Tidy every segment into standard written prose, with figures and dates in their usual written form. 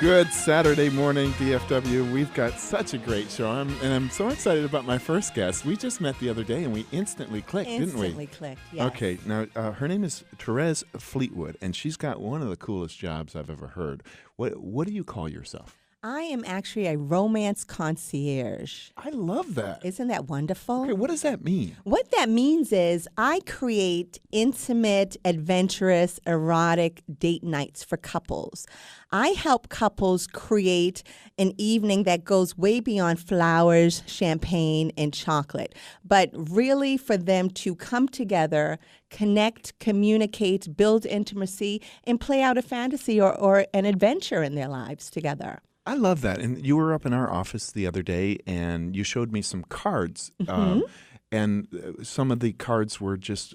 Good Saturday morning, DFW. We've got such a great show, and I'm so excited about my first guest. We just met the other day, and we instantly clicked, didn't we? Instantly clicked, yes. Okay, now her name is Therez Fleetwood, and she's got one of the coolest jobs I've ever heard. What do you call yourself? I am actually a romance concierge. I love that. Isn't that wonderful? Okay, what does that mean? What that means is I create intimate, adventurous, erotic date nights for couples. I help couples create an evening that goes way beyond flowers, champagne, and chocolate, but really for them to come together, connect, communicate, build intimacy, and play out a fantasy or an adventure in their lives together. I love that. And you were up in our office the other day, and you showed me some cards. And some of the cards were just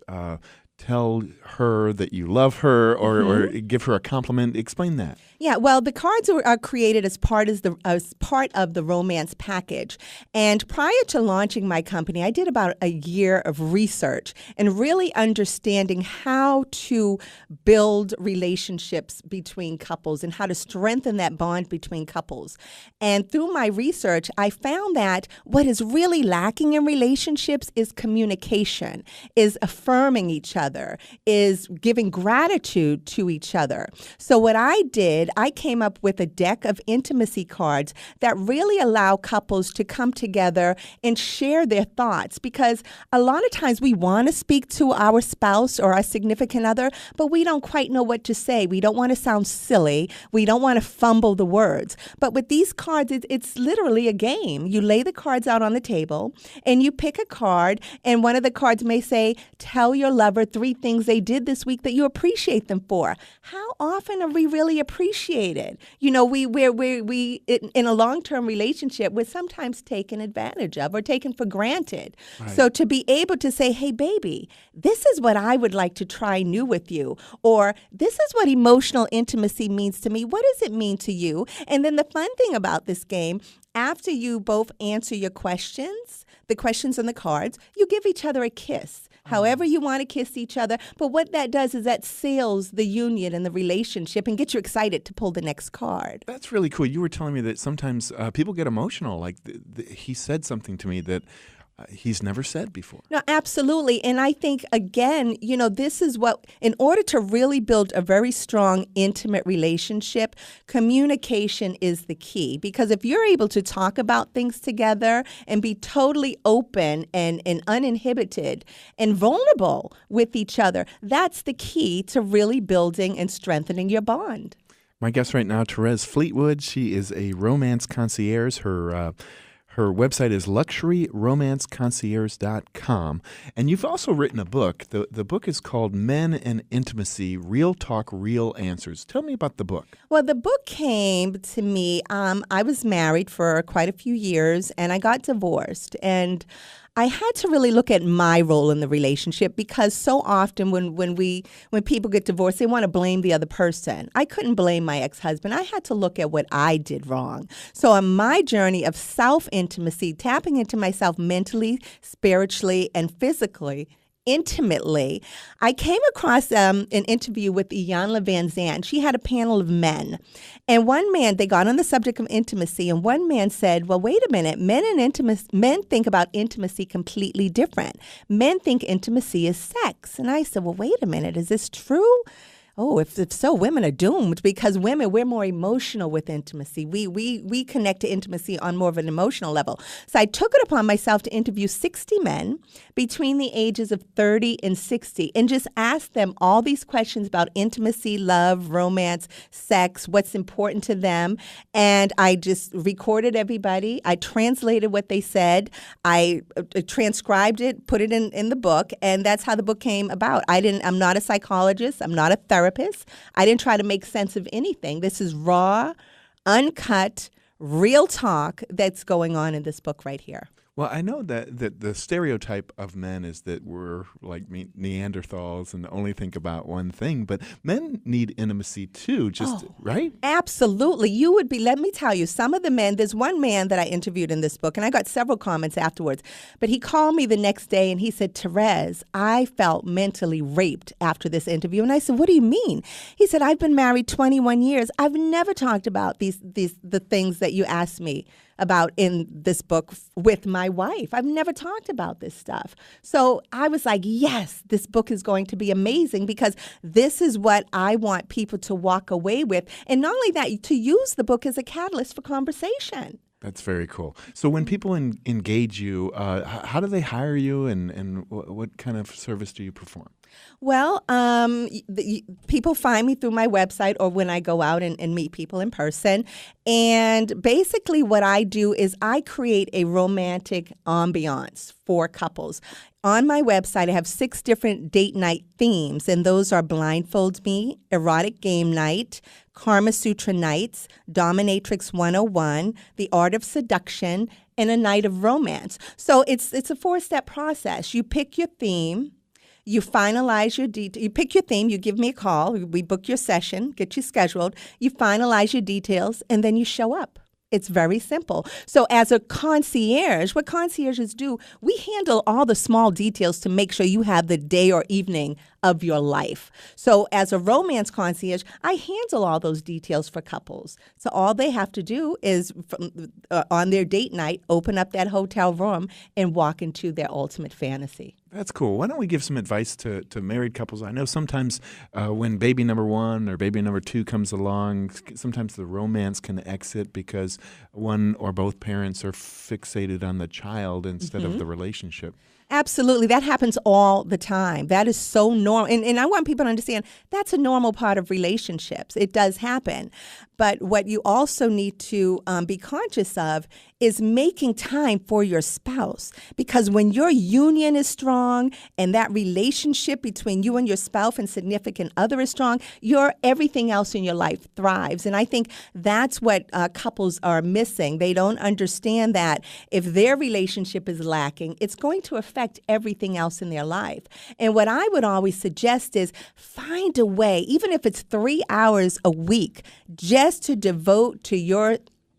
tell her that you love her or give her a compliment. Explain that. Yeah, well, the cards are created as part of the romance package. And prior to launching my company, I did about a year of research and really understanding how to build relationships between couples and how to strengthen that bond between couples. And through my research, I found that what is really lacking in relationships is communication, is affirming each other, is giving gratitude to each other. So what I did, I came up with a deck of intimacy cards that really allow couples to come together and share their thoughts, because a lot of times we want to speak to our spouse or our significant other, but we don't quite know what to say. We don't want to sound silly. We don't want to fumble the words. But with these cards, it's literally a game. You lay the cards out on the table and you pick a card, and one of the cards may say, tell your lover 3 things they did this week that you appreciate them for. How often are we really appreciated? You know, we in a long-term relationship, we're sometimes taken advantage of or taken for granted. Right. So to be able to say, hey, baby, this is what I would like to try new with you, or this is what emotional intimacy means to me. What does it mean to you? And then the fun thing about this game, after you both answer your questions, the questions on the cards, you give each other a kiss. However you want to kiss each other. But what that does is that seals the union and the relationship and gets you excited to pull the next card. That's really cool. You were telling me that sometimes people get emotional. Like he said something to me that he's never said before. No, absolutely. And I think, again, you know, this is what, in order to really build a very strong, intimate relationship, communication is the key. Because if you're able to talk about things together and be totally open and uninhibited and vulnerable with each other, that's the key to really building and strengthening your bond. My guest right now, Therez Fleetwood. She is a romance concierge. Her website is luxuryromanceconcierge.com. And you've also written a book. The book is called Men and Intimacy, Real Talk, Real Answers. Tell me about the book. Well, the book came to me. I was married for quite a few years, and I got divorced. And I had to really look at my role in the relationship, because so often when people get divorced, they want to blame the other person. I couldn't blame my ex-husband. I had to look at what I did wrong. So on my journey of self-intimacy, tapping into myself mentally, spiritually, and physically, intimately, I came across an interview with Iyanla Vanzant. She had a panel of men. And one man, they got on the subject of intimacy, and one man said, well, wait a minute, men think about intimacy completely different. Men think intimacy is sex. And I said, well, wait a minute, is this true? Oh, if so, women are doomed, because women, we're more emotional with intimacy. We connect to intimacy on more of an emotional level. So I took it upon myself to interview 60 men between the ages of 30 and 60 and just ask them all these questions about intimacy, love, romance, sex, what's important to them. And I just recorded everybody. I translated what they said. I transcribed it, put it in the book, and that's how the book came about. I'm not a psychologist. I'm not a therapist. I didn't try to make sense of anything. This is raw, uncut, real talk that's going on in this book right here. Well, I know that the stereotype of men is that we're like Neanderthals and only think about one thing, but men need intimacy too, right? Absolutely. You would be, let me tell you, some of the men, there's one man that I interviewed in this book, and I got several comments afterwards, but he called me the next day and he said, Therez, I felt mentally raped after this interview. And I said, what do you mean? He said, I've been married 21 years. I've never talked about the things that you asked me about in this book with my wife. I've never talked about this stuff. So I was like, yes, this book is going to be amazing because this is what I want people to walk away with. And not only that, to use the book as a catalyst for conversation. That's very cool. So when people engage you, how do they hire you and what kind of service do you perform? Well, people find me through my website or when I go out and meet people in person. And basically what I do is I create a romantic ambiance for couples. On my website, I have 6 different date night themes, and those are Blindfold Me, Erotic Game Night, Karma Sutra Nights, Dominatrix 101, The Art of Seduction, and a Night of Romance. So it's a 4-step process. You pick your theme. You finalize your you pick your theme, you give me a call, we book your session, get you scheduled, you finalize your details, and then you show up. It's very simple. So as a concierge, what concierges do, we handle all the small details to make sure you have the day or evening of your life. So as a romance concierge, I handle all those details for couples. So all they have to do is, on their date night, open up that hotel room and walk into their ultimate fantasy. That's cool. Why don't we give some advice to married couples? I know sometimes when baby number 1 or baby number 2 comes along, sometimes the romance can exit because one or both parents are fixated on the child instead of the relationship. Absolutely. That happens all the time. That is so normal. And I want people to understand that's a normal part of relationships. It does happen. But what you also need to be conscious of is making time for your spouse. Because when your union is strong and that relationship between you and your spouse and significant other is strong, everything else in your life thrives. And I think that's what couples are missing. They don't understand that if their relationship is lacking, it's going to affect everything else in their life. And what I would always suggest is find a way, even if it's 3 hours a week, just to devote to your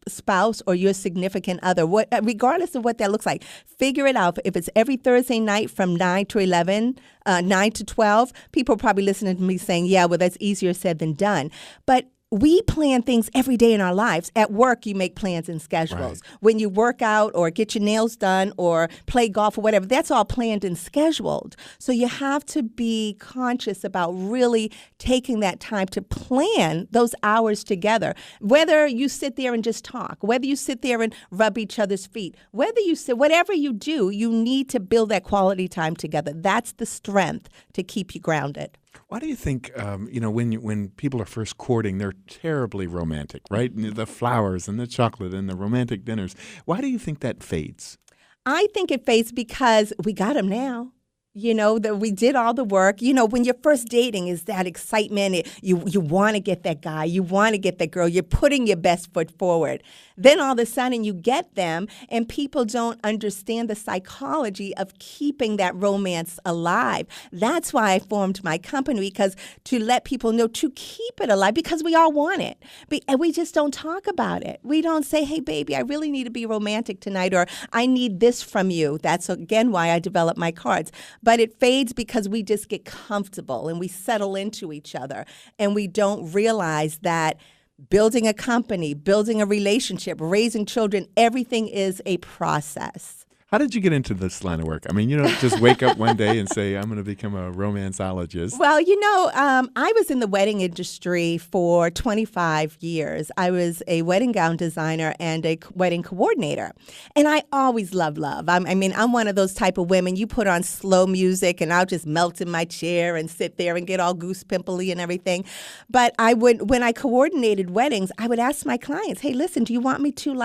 spouse or your significant other, regardless of what that looks like. Figure it out. If it's every Thursday night from 9 to 11, 9 to 12, people are probably listening to me saying, yeah, well, that's easier said than done. But we plan things every day in our lives. At work, you make plans and schedules. Right. When you work out or get your nails done or play golf or whatever, that's all planned and scheduled. So you have to be conscious about really taking that time to plan those hours together. Whether you sit there and just talk, whether you sit there and rub each other's feet, whatever you do, you need to build that quality time together. That's the strength to keep you grounded. Why do you think, when people are first courting, they're terribly romantic, right? The flowers and the chocolate and the romantic dinners. Why do you think that fades? I think it fades because we got them now. That we did all the work. When you're first dating is that excitement. You want to get that guy. You want to get that girl. You're putting your best foot forward. Then all of a sudden you get them and people don't understand the psychology of keeping that romance alive. That's why I formed my company, because to let people know to keep it alive, because we all want it. And we just don't talk about it. We don't say, hey, baby, I really need to be romantic tonight, or I need this from you. That's, again, why I developed my cards. But it fades because we just get comfortable and we settle into each other and we don't realize that building a company, building a relationship, raising children, everything is a process. How did you get into this line of work? I mean, you don't just wake up one day and say, I'm going to become a romanceologist. Well, I was in the wedding industry for 25 years. I was a wedding gown designer and a wedding coordinator. And I always love love. I'm one of those type of women. You put on slow music and I'll just melt in my chair and sit there and get all goose pimply and everything. But when I coordinated weddings, I would ask my clients, hey, listen, do you want me to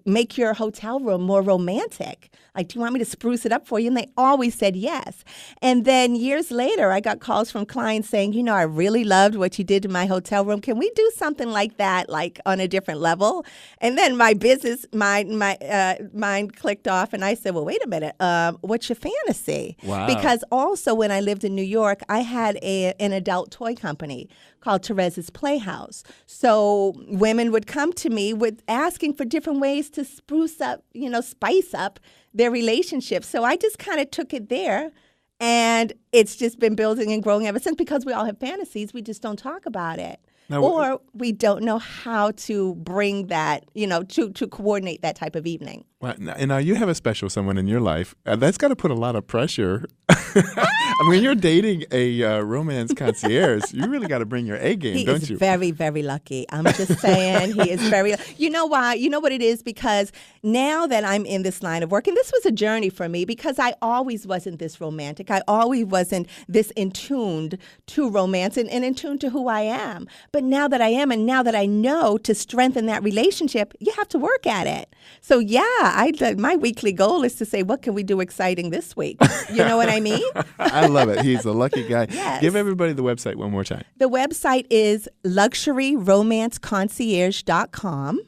make your hotel room more romantic? romantic. Like, do you want me to spruce it up for you? And they always said yes. And then years later, I got calls from clients saying, you know, I really loved what you did to my hotel room. Can we do something like that, like on a different level? And then my business mind clicked off, and I said, well, wait a minute. What's your fantasy? Wow. Because also when I lived in New York, I had an adult toy company called Therez's Playhouse. So women would come to me with asking for different ways to spruce up, you know, spice up their relationship. So I just kind of took it there, and it's just been building and growing ever since, because we all have fantasies. We just don't talk about it. Now, or we don't know how to bring that, you know, to coordinate that type of evening. Well, and now you have a special someone in your life. That's got to put a lot of pressure. I mean, you're dating a romance concierge. You really got to bring your A game, don't you? He is very, very lucky. I'm just saying, he is very. You know why? You know what it is? Because now that I'm in this line of work, and this was a journey for me, because I always wasn't this romantic. I always wasn't this in tuned to romance and in tune to who I am. But now that I am, and now that I know to strengthen that relationship, you have to work at it. So yeah, my weekly goal is to say, what can we do exciting this week? You know what I mean? I love it. He's a lucky guy. Yes. Give everybody the website one more time. The website is luxuryromanceconcierge.com.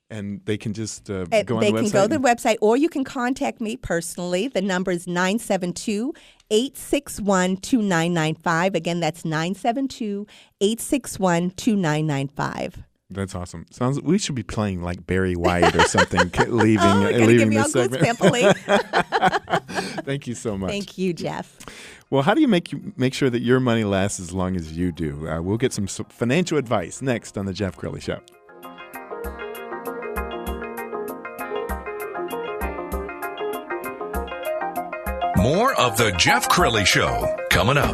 And they can just go on the website? They can go to the website, or you can contact me personally. The number is 972-861-2995. Again, that's 972-861-2995. That's awesome. We should be playing like Barry White or something, leaving give me this all segment. Thank you so much. Thank you, Jeff. Well, how do you make sure that your money lasts as long as you do? We'll get some financial advice next on The Jeff Crilley Show. More of The Jeff Crilley Show coming up.